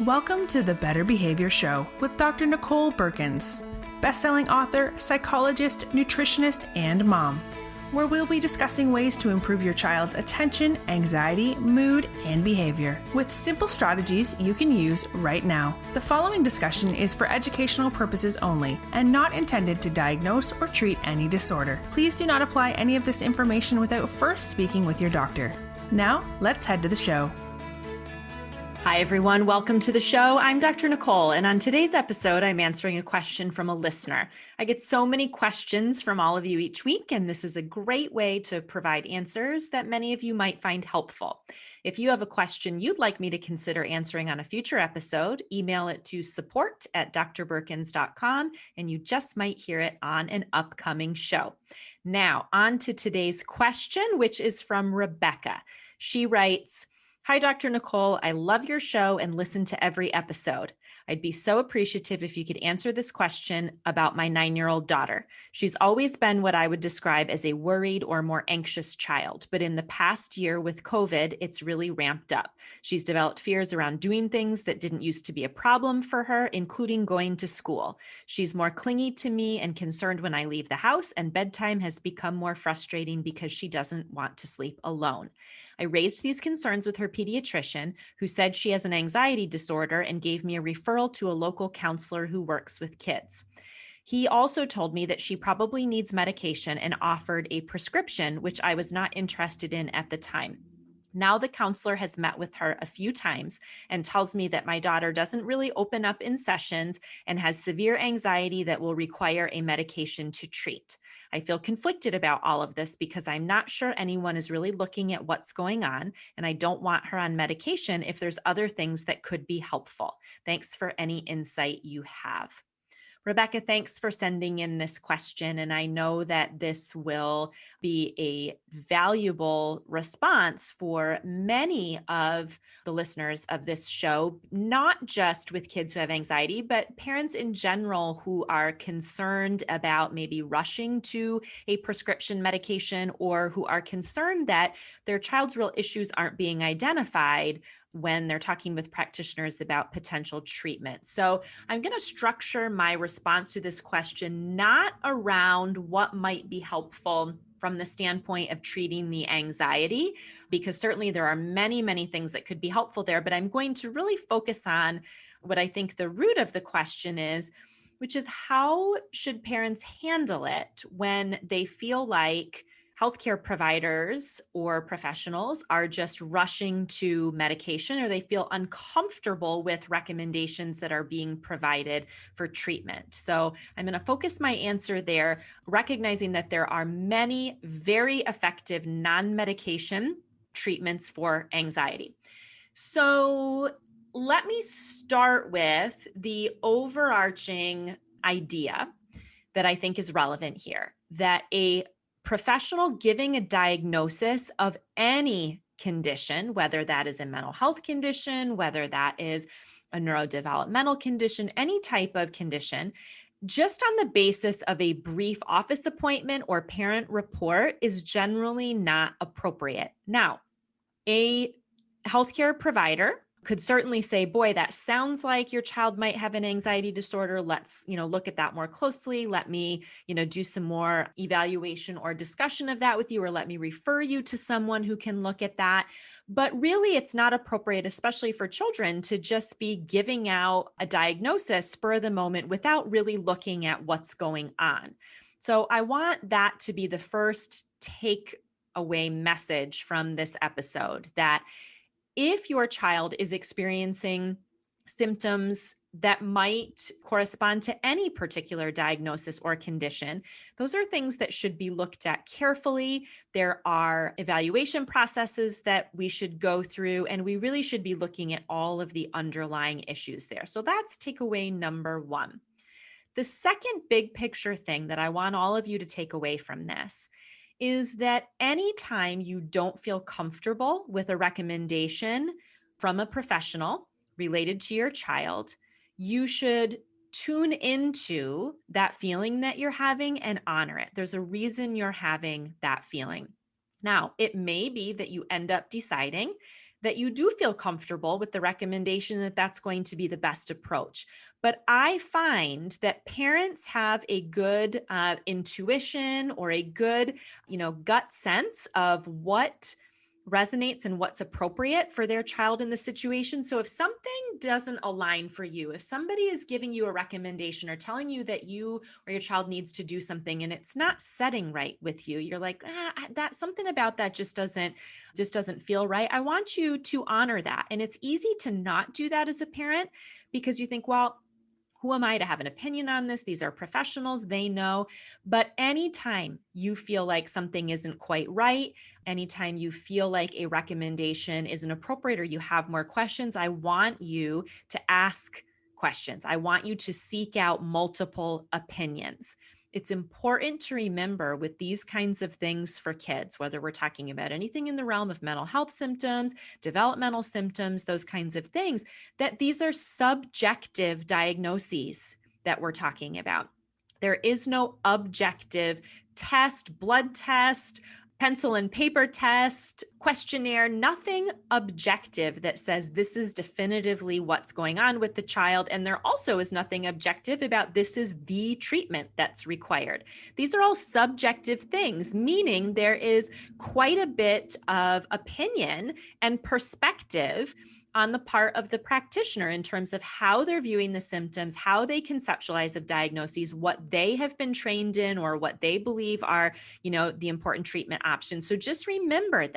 Welcome to the Better Behavior Show with Dr. Nicole Beurkens, best-selling author, psychologist, nutritionist, and mom, where we'll be discussing ways to improve your child's attention, anxiety, mood, and behavior with simple strategies you can use right now. The following discussion is for educational purposes only and not intended to diagnose or treat any disorder. Please do not apply any of this information without first speaking with your doctor. Now, let's head to the show. Hi, everyone. Welcome to the show. I'm Dr. Nicole, and on today's episode, I'm answering a question from a listener. I get so many questions from all of you each week, and this is a great way to provide answers that many of you might find helpful. If you have a question you'd like me to consider answering on a future episode, email it to support@drbeurkens.com, and you just might hear it on an upcoming show. Now, on to today's question, which is from Rebecca. She writes, "Hi, Dr. Nicole. I love your show and listen to every episode. I'd be so appreciative if you could answer this question about my 9-year-old daughter. She's always been what I would describe as a worried or more anxious child, but in the past year with COVID, it's really ramped up. She's developed fears around doing things that didn't used to be a problem for her, including going to school. She's more clingy to me and concerned when I leave the house, and bedtime has become more frustrating because she doesn't want to sleep alone. I raised these concerns with her pediatrician, who said she has an anxiety disorder and gave me a referral to a local counselor who works with kids. He also told me that she probably needs medication and offered a prescription, which I was not interested in at the time. Now the counselor has met with her a few times and tells me that my daughter doesn't really open up in sessions and has severe anxiety that will require a medication to treat. I feel conflicted about all of this because I'm not sure anyone is really looking at what's going on, and I don't want her on medication if there's other things that could be helpful. Thanks for any insight you have." Rebecca, thanks for sending in this question. And I know that this will be a valuable response for many of the listeners of this show, not just with kids who have anxiety, but parents in general who are concerned about maybe rushing to a prescription medication or who are concerned that their child's real issues aren't being identified when they're talking with practitioners about potential treatment. So I'm going to structure my response to this question not around what might be helpful from the standpoint of treating the anxiety, because certainly there are many, many things that could be helpful there, but I'm going to really focus on what I think the root of the question is, which is how should parents handle it when they feel like healthcare providers or professionals are just rushing to medication, or they feel uncomfortable with recommendations that are being provided for treatment. So I'm going to focus my answer there, recognizing that there are many very effective non-medication treatments for anxiety. So let me start with the overarching idea that I think is relevant here, that a professional giving a diagnosis of any condition, whether that is a mental health condition, whether that is a neurodevelopmental condition, any type of condition, just on the basis of a brief office appointment or parent report is generally not appropriate. Now, a healthcare provider could certainly say, boy, that sounds like your child might have an anxiety disorder. Let's, look at that more closely. Let me, do some more evaluation or discussion of that with you, or let me refer you to someone who can look at that. But really, it's not appropriate, especially for children, to just be giving out a diagnosis spur of the moment without really looking at what's going on. So I want that to be the first takeaway message from this episode, that if your child is experiencing symptoms that might correspond to any particular diagnosis or condition, those are things that should be looked at carefully. There are evaluation processes that we should go through, and we really should be looking at all of the underlying issues there. So that's takeaway number one. The second big picture thing that I want all of you to take away from this is that anytime you don't feel comfortable with a recommendation from a professional related to your child, you should tune into that feeling that you're having and honor it. There's a reason you're having that feeling. Now, it may be that you end up deciding that you do feel comfortable with the recommendation that that's going to be the best approach. But I find that parents have a good intuition or a good, gut sense of what resonates and what's appropriate for their child in the situation. So if something doesn't align for you, if somebody is giving you a recommendation or telling you that you or your child needs to do something and it's not setting right with you, you're like, that something about that just doesn't feel right. I want you to honor that. And it's easy to not do that as a parent because you think, well, who am I to have an opinion on this? These are professionals, they know. But anytime you feel like something isn't quite right, anytime you feel like a recommendation isn't appropriate or you have more questions, I want you to ask questions. I want you to seek out multiple opinions. It's important to remember with these kinds of things for kids, whether we're talking about anything in the realm of mental health symptoms, developmental symptoms, those kinds of things, that these are subjective diagnoses that we're talking about. There is no objective test, blood test, pencil and paper test, questionnaire, nothing objective that says this is definitively what's going on with the child. And there also is nothing objective about this is the treatment that's required. These are all subjective things, meaning there is quite a bit of opinion and perspective on the part of the practitioner in terms of how they're viewing the symptoms, how they conceptualize of diagnoses, what they have been trained in, or what they believe are, the important treatment options. So just remember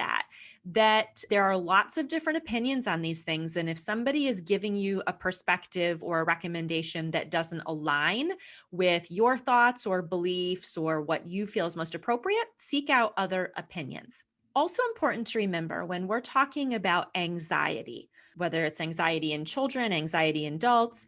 that there are lots of different opinions on these things. And if somebody is giving you a perspective or a recommendation that doesn't align with your thoughts or beliefs or what you feel is most appropriate, seek out other opinions. Also important to remember when we're talking about anxiety, whether it's anxiety in children, anxiety in adults,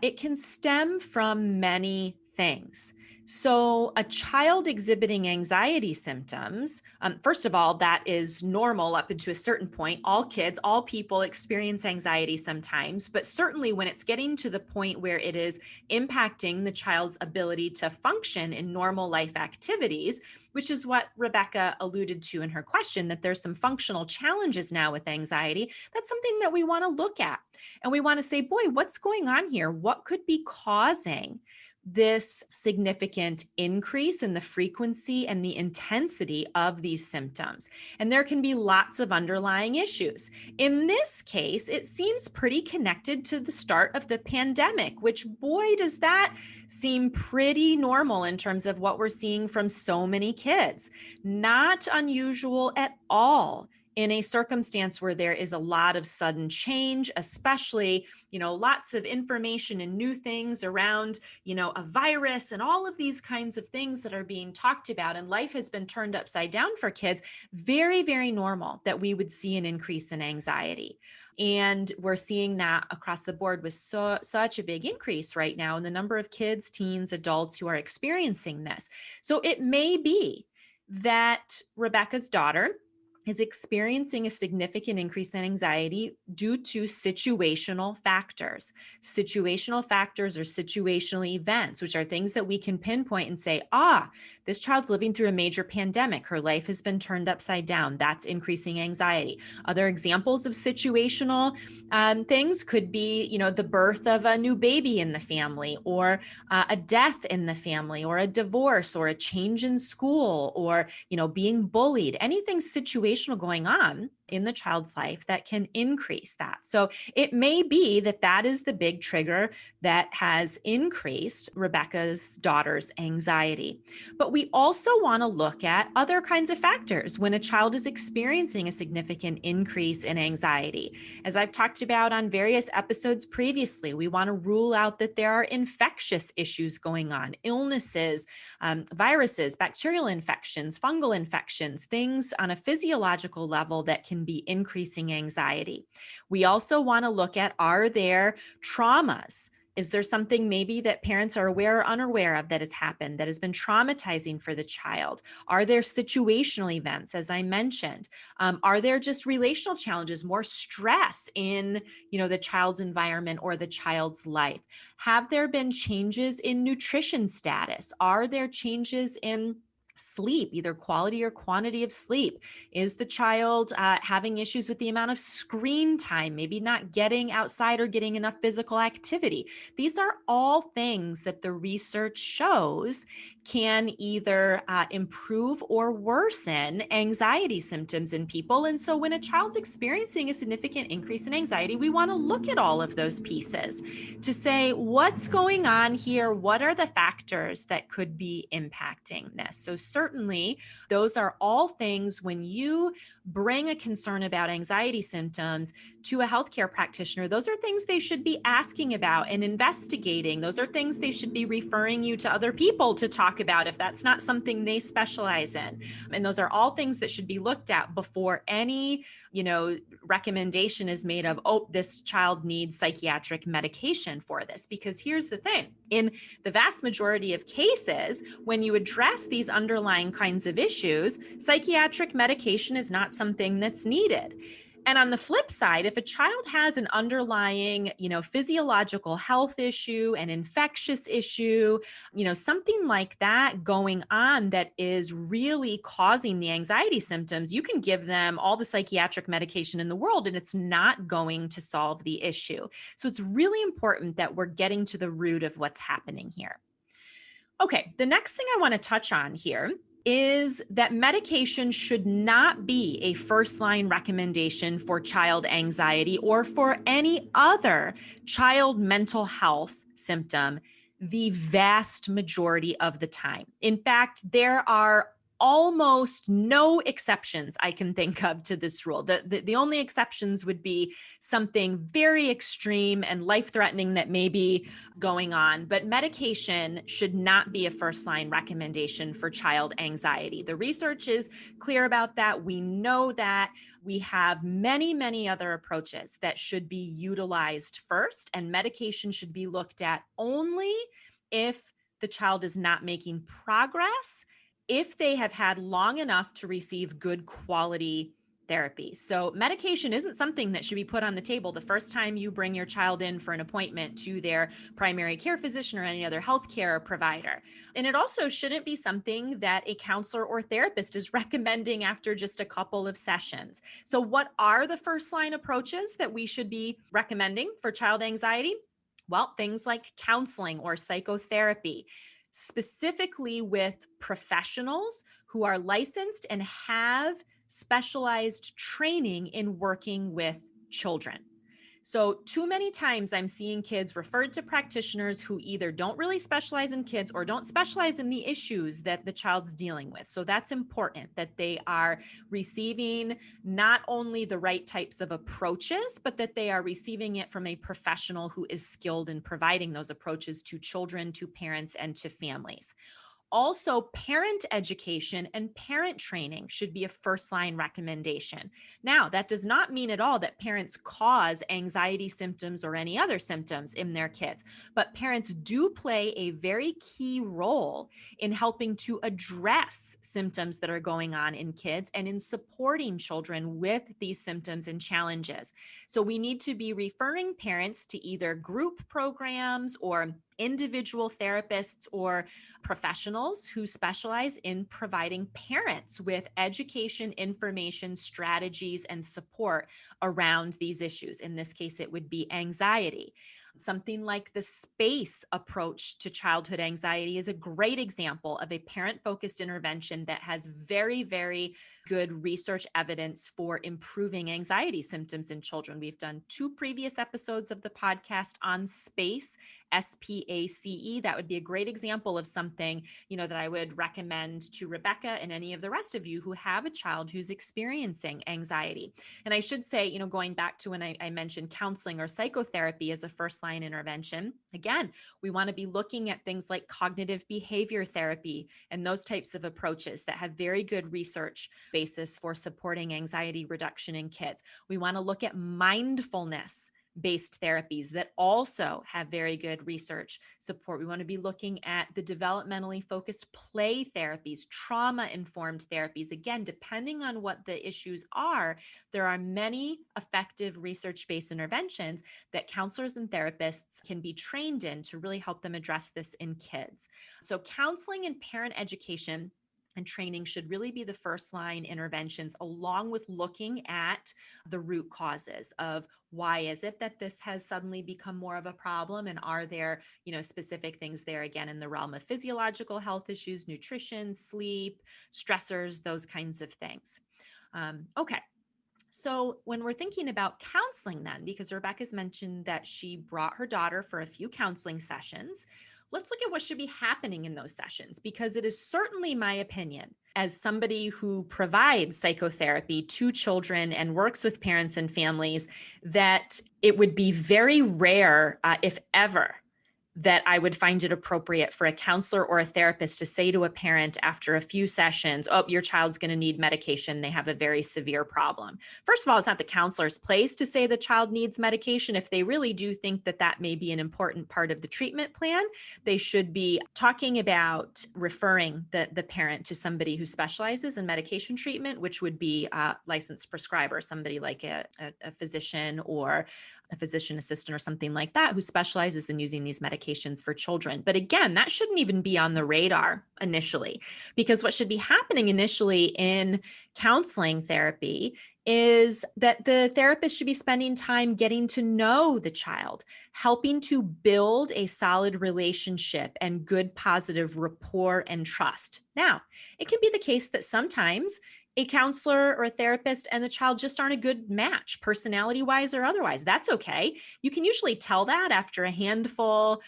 it can stem from many things. So a child exhibiting anxiety symptoms, first of all, that is normal up into a certain point. All kids, all people experience anxiety sometimes, but certainly when it's getting to the point where it is impacting the child's ability to function in normal life activities, which is what Rebecca alluded to in her question, that there's some functional challenges now with anxiety. That's something that we want to look at. And we want to say, boy, what's going on here? What could be causing this significant increase in the frequency and the intensity of these symptoms? And there can be lots of underlying issues. In this case, it seems pretty connected to the start of the pandemic, which, boy, does that seem pretty normal in terms of what we're seeing from so many kids. Not unusual at all in a circumstance where there is a lot of sudden change, especially, lots of information and new things around, a virus and all of these kinds of things that are being talked about, and life has been turned upside down for kids. Very, very normal that we would see an increase in anxiety. And we're seeing that across the board with such a big increase right now in the number of kids, teens, adults who are experiencing this. So it may be that Rebecca's daughter is experiencing a significant increase in anxiety due to situational factors. Situational factors are situational events, which are things that we can pinpoint and say, this child's living through a major pandemic. Her life has been turned upside down. That's increasing anxiety. Other examples of situational things could be, the birth of a new baby in the family, or a death in the family, or a divorce, or a change in school, or, being bullied. Anything situational going on in the child's life that can increase that. So it may be that is the big trigger that has increased Rebecca's daughter's anxiety. But we also want to look at other kinds of factors when a child is experiencing a significant increase in anxiety. As I've talked about on various episodes previously, we want to rule out that there are infectious issues going on, illnesses, viruses, bacterial infections, fungal infections, things on a physiological level that can be increasing anxiety. We also want to look at, are there traumas? Is there something maybe that parents are aware or unaware of that has happened that has been traumatizing for the child? Are there situational events, as I mentioned? Are there just relational challenges, more stress in, the child's environment or the child's life? Have there been changes in nutrition status? Are there changes in Sleep, either quality or quantity of sleep. Is the child having issues with the amount of screen time, maybe not getting outside or getting enough physical activity? These are all things that the research shows can either improve or worsen anxiety symptoms in people. And so when a child's experiencing a significant increase in anxiety, we want to look at all of those pieces to say, what's going on here? What are the factors that could be impacting this? So certainly those are all things when you bring a concern about anxiety symptoms to a healthcare practitioner, those are things they should be asking about and investigating. Those are things they should be referring you to other people to talk about if that's not something they specialize in. And those are all things that should be looked at before any, recommendation is made of, oh, this child needs psychiatric medication for this. Because here's the thing, in the vast majority of cases, when you address these underlying kinds of issues, psychiatric medication is not something that's needed. And on the flip side, if a child has an underlying, physiological health issue, an infectious issue, something like that going on that is really causing the anxiety symptoms, you can give them all the psychiatric medication in the world and it's not going to solve the issue. So it's really important that we're getting to the root of what's happening here. Okay, the next thing I want to touch on here is that medication should not be a first-line recommendation for child anxiety or for any other child mental health symptom the vast majority of the time. In fact, there are almost no exceptions I can think of to this rule. The only exceptions would be something very extreme and life-threatening that may be going on, but medication should not be a first-line recommendation for child anxiety. The research is clear about that. We know that. We have many, many other approaches that should be utilized first, and medication should be looked at only if the child is not making progress, if they have had long enough to receive good quality therapy. So medication isn't something that should be put on the table the first time you bring your child in for an appointment to their primary care physician or any other healthcare provider. And it also shouldn't be something that a counselor or therapist is recommending after just a couple of sessions. So what are the first line approaches that we should be recommending for child anxiety? Well, things like counseling or psychotherapy, specifically with professionals who are licensed and have specialized training in working with children. So too many times I'm seeing kids referred to practitioners who either don't really specialize in kids or don't specialize in the issues that the child's dealing with. So that's important that they are receiving not only the right types of approaches, but that they are receiving it from a professional who is skilled in providing those approaches to children, to parents, and to families. Also, parent education and parent training should be a first-line recommendation. Now, that does not mean at all that parents cause anxiety symptoms or any other symptoms in their kids, but parents do play a very key role in helping to address symptoms that are going on in kids and in supporting children with these symptoms and challenges. So we need to be referring parents to either group programs or individual therapists or professionals who specialize in providing parents with education, information, strategies, and support around these issues. In this case, it would be anxiety. Something like the SPACE approach to childhood anxiety is a great example of a parent-focused intervention that has very, very good research evidence for improving anxiety symptoms in children. We've done 2 previous episodes of the podcast on SPACE, SPACE. That would be a great example of something, that I would recommend to Rebecca and any of the rest of you who have a child who's experiencing anxiety. And I should say, going back to when I mentioned counseling or psychotherapy as a first-line intervention, again, we want to be looking at things like cognitive behavior therapy and those types of approaches that have very good research basis for supporting anxiety reduction in kids. We want to look at mindfulness based therapies that also have very good research support. We want to be looking at the developmentally focused play therapies, trauma-informed therapies. Again, depending on what the issues are, there are many effective research-based interventions that counselors and therapists can be trained in to really help them address this in kids. So counseling and parent education and training should really be the first line interventions, along with looking at the root causes of why is it that this has suddenly become more of a problem, and are there, specific things there, again, in the realm of physiological health issues, nutrition, sleep, stressors, those kinds of things. Okay. So when we're thinking about counseling then, because Rebecca's mentioned that she brought her daughter for a few counseling sessions, let's look at what should be happening in those sessions, because it is certainly my opinion, as somebody who provides psychotherapy to children and works with parents and families, that it would be very rare, if ever, that I would find it appropriate for a counselor or a therapist to say to a parent after a few sessions, oh, your child's going to need medication. They have a very severe problem. First of all, it's not the counselor's place to say the child needs medication. If they really do think that that may be an important part of the treatment plan, they should be talking about referring the parent to somebody who specializes in medication treatment, which would be a licensed prescriber, somebody like a physician or a physician assistant or something like that, who specializes in using these medications for children. But again, that shouldn't even be on the radar initially, because what should be happening initially in counseling therapy is that the therapist should be spending time getting to know the child, helping to build a solid relationship and good positive rapport and trust. Now, it can be the case that sometimes a counselor or a therapist and the child just aren't a good match, personality-wise or otherwise. That's okay. You can usually tell that after a handful,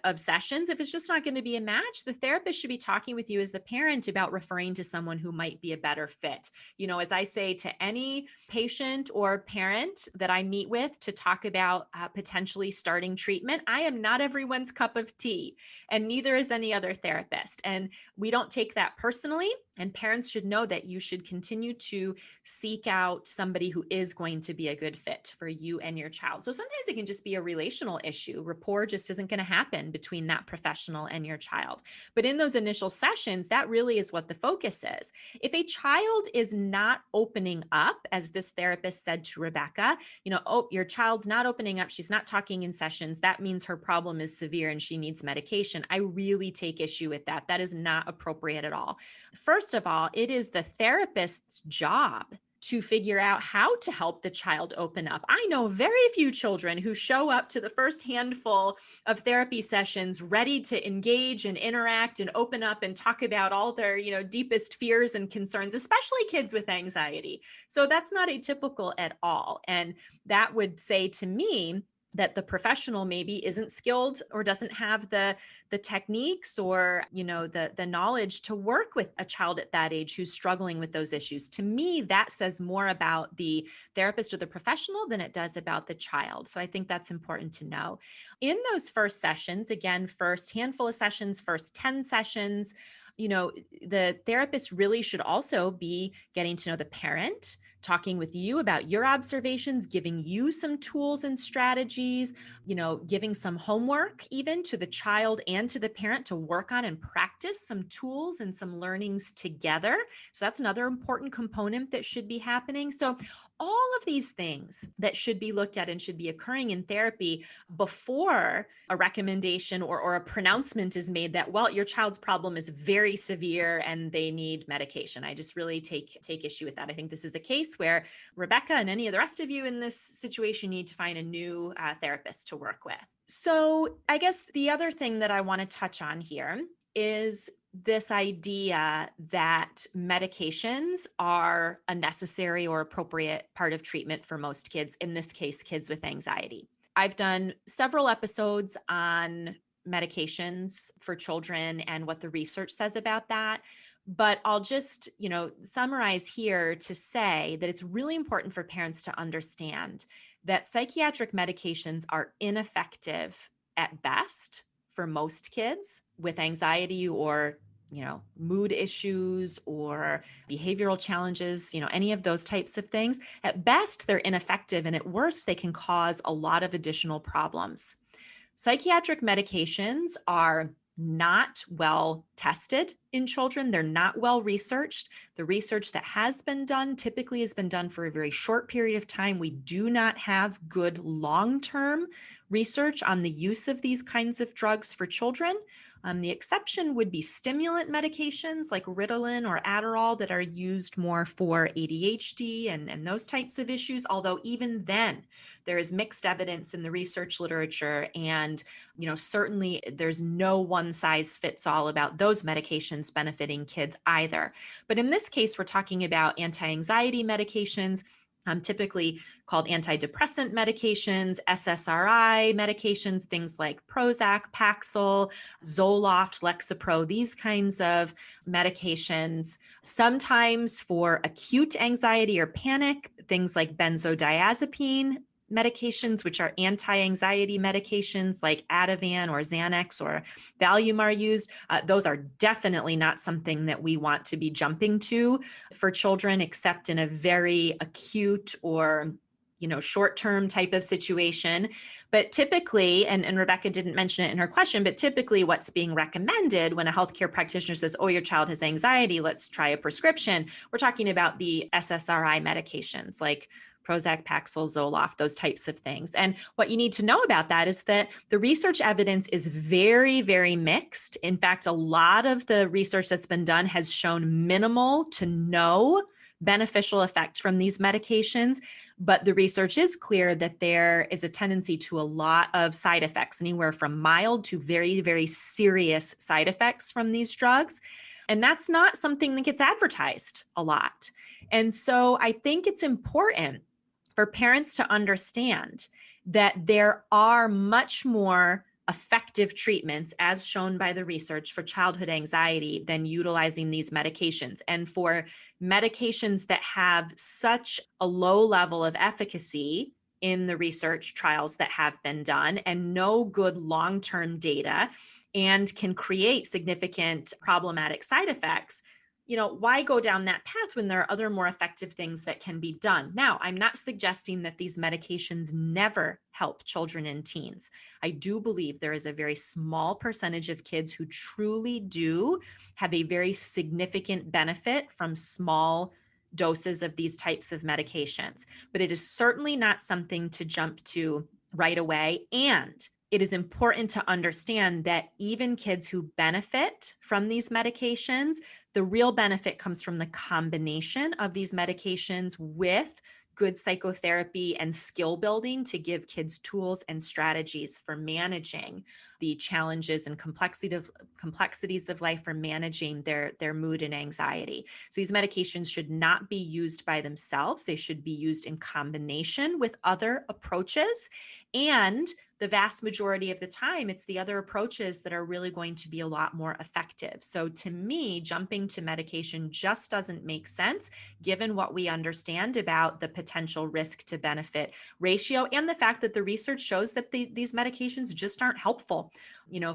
of sessions. If it's just not going to be a match, the therapist should be talking with you as the parent about referring to someone who might be a better fit. As I say to any patient or parent that I meet with to talk about potentially starting treatment, I am not everyone's cup of tea, and neither is any other therapist. And we don't take that personally. And parents should know that you should continue to seek out somebody who is going to be a good fit for you and your child. So sometimes it can just be a relational issue. Rapport just isn't going to happen between that professional and your child. But in those initial sessions, that really is what the focus is. If a child is not opening up, as this therapist said to Rebecca, oh, your child's not opening up, she's not talking in sessions, that means her problem is severe and she needs medication. I really take issue with that. That is not appropriate at all. First of all, it is the therapist's job to figure out how to help the child open up. I know very few children who show up to the first handful of therapy sessions ready to engage and interact and open up and talk about all their, deepest fears and concerns, especially kids with anxiety. So that's not atypical at all. And that would say to me that the professional maybe isn't skilled or doesn't have the techniques or, the knowledge to work with a child at that age who's struggling with those issues. To me, that says more about the therapist or the professional than it does about the child. So I think that's important to know. In those first sessions, again, first handful of sessions, first 10 sessions, the therapist really should also be getting to know the parent, talking with you about your observations, giving you some tools and strategies, giving some homework even to the child and to the parent to work on and practice some tools and some learnings together. So that's another important component that should be happening. So all of these things that should be looked at and should be occurring in therapy before a recommendation or a pronouncement is made that, well, your child's problem is very severe and they need medication. I just really take issue with that. I think this is a case where Rebecca and any of the rest of you in this situation need to find a new therapist to work with. So I guess the other thing that I want to touch on here is this idea that medications are a necessary or appropriate part of treatment for most kids, in this case, kids with anxiety. I've done several episodes on medications for children and what the research says about that. But I'll just, summarize here to say that it's really important for parents to understand that psychiatric medications are ineffective at best for most kids with anxiety or mood issues or behavioral challenges, any of those types of things. At best, they're ineffective, and at worst, they can cause a lot of additional problems. Psychiatric medications are not well tested in children. They're not well researched. The research that has been done typically has been done for a very short period of time. We do not have good long-term research on the use of these kinds of drugs for children. The exception would be stimulant medications like Ritalin or Adderall that are used more for ADHD and those types of issues. Although even then, there is mixed evidence in the research literature, and certainly there's no one size fits all about those medications benefiting kids either. But in this case, we're talking about anti-anxiety medications, typically called antidepressant medications, SSRI medications, things like Prozac, Paxil, Zoloft, Lexapro, these kinds of medications. Sometimes for acute anxiety or panic, things like benzodiazepine medications, which are anti-anxiety medications like Ativan or Xanax or Valium are used. Those are definitely not something that we want to be jumping to for children, except in a very acute or short-term type of situation. But typically, and Rebecca didn't mention it in her question, but typically what's being recommended when a healthcare practitioner says, oh, your child has anxiety, let's try a prescription, we're talking about the SSRI medications like Prozac, Paxil, Zoloft, those types of things. And what you need to know about that is that the research evidence is very, very mixed. In fact, a lot of the research that's been done has shown minimal to no beneficial effect from these medications. But the research is clear that there is a tendency to a lot of side effects, anywhere from mild to very, very serious side effects from these drugs. And that's not something that gets advertised a lot. And so I think it's important for parents to understand that there are much more effective treatments, as shown by the research, for childhood anxiety than utilizing these medications. And for medications that have such a low level of efficacy in the research trials that have been done and no good long-term data and can create significant problematic side effects, why go down that path when there are other more effective things that can be done? Now, I'm not suggesting that these medications never help children and teens. I do believe there is a very small percentage of kids who truly do have a very significant benefit from small doses of these types of medications. But it is certainly not something to jump to right away. And it is important to understand that even kids who benefit from these medications, the real benefit comes from the combination of these medications with good psychotherapy and skill building to give kids tools and strategies for managing the challenges and complexities of life, for managing their mood and anxiety. So these medications should not be used by themselves. They should be used in combination with other approaches. And the vast majority of the time, it's the other approaches that are really going to be a lot more effective. So to me, jumping to medication just doesn't make sense, given what we understand about the potential risk to benefit ratio and the fact that the research shows that these medications just aren't helpful,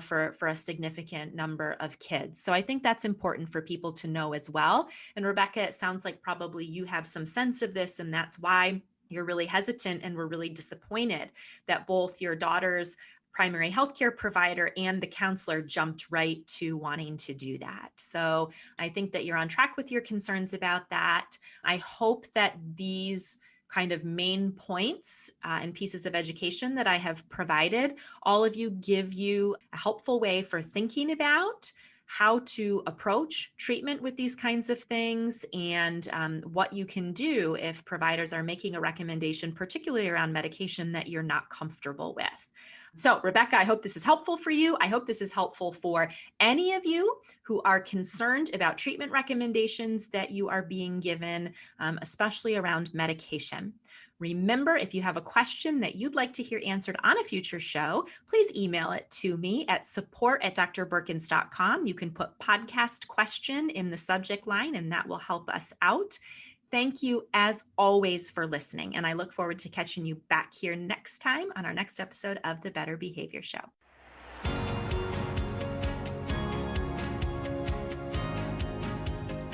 for a significant number of kids. So I think that's important for people to know as well. And Rebecca, it sounds like probably you have some sense of this, and that's why you're really hesitant and we're really disappointed that both your daughter's primary healthcare provider and the counselor jumped right to wanting to do that. So I think that you're on track with your concerns about that. I hope that these kind of main points and pieces of education that I have provided, all of you give you a helpful way for thinking about how to approach treatment with these kinds of things, and what you can do if providers are making a recommendation, particularly around medication that you're not comfortable with. So, Rebecca, I hope this is helpful for you. I hope this is helpful for any of you who are concerned about treatment recommendations that you are being given, especially around medication. Remember, if you have a question that you'd like to hear answered on a future show, please email it to me at support@drbeurkens.com. You can put podcast question in the subject line, and that will help us out. Thank you, as always, for listening, and I look forward to catching you back here next time on our next episode of the Better Behavior Show.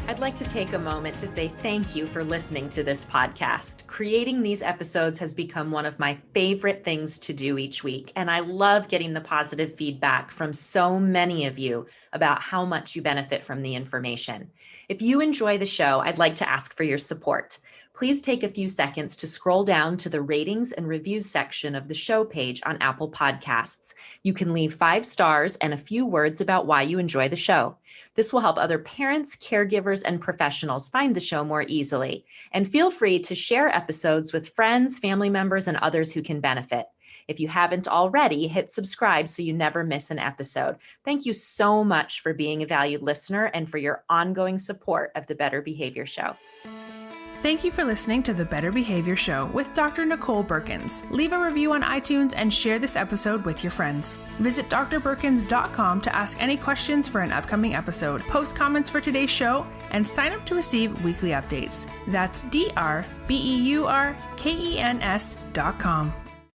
I'd like to take a moment to say thank you for listening to this podcast. Creating these episodes has become one of my favorite things to do each week, and I love getting the positive feedback from so many of you about how much you benefit from the information. If you enjoy the show, I'd like to ask for your support. please take a few seconds to scroll down to the ratings and reviews section of the show page on Apple Podcasts. You can leave 5 stars and a few words about why you enjoy the show. This will help other parents, caregivers, and professionals find the show more easily. And feel free to share episodes with friends, family members, and others who can benefit. If you haven't already, hit subscribe so you never miss an episode. Thank you so much for being a valued listener and for your ongoing support of the Better Behavior Show. Thank you for listening to the Better Behavior Show with Dr. Nicole Beurkens. Leave a review on iTunes and share this episode with your friends. Visit drbeurkens.com to ask any questions for an upcoming episode, post comments for today's show, and sign up to receive weekly updates. That's drbeurkens.com.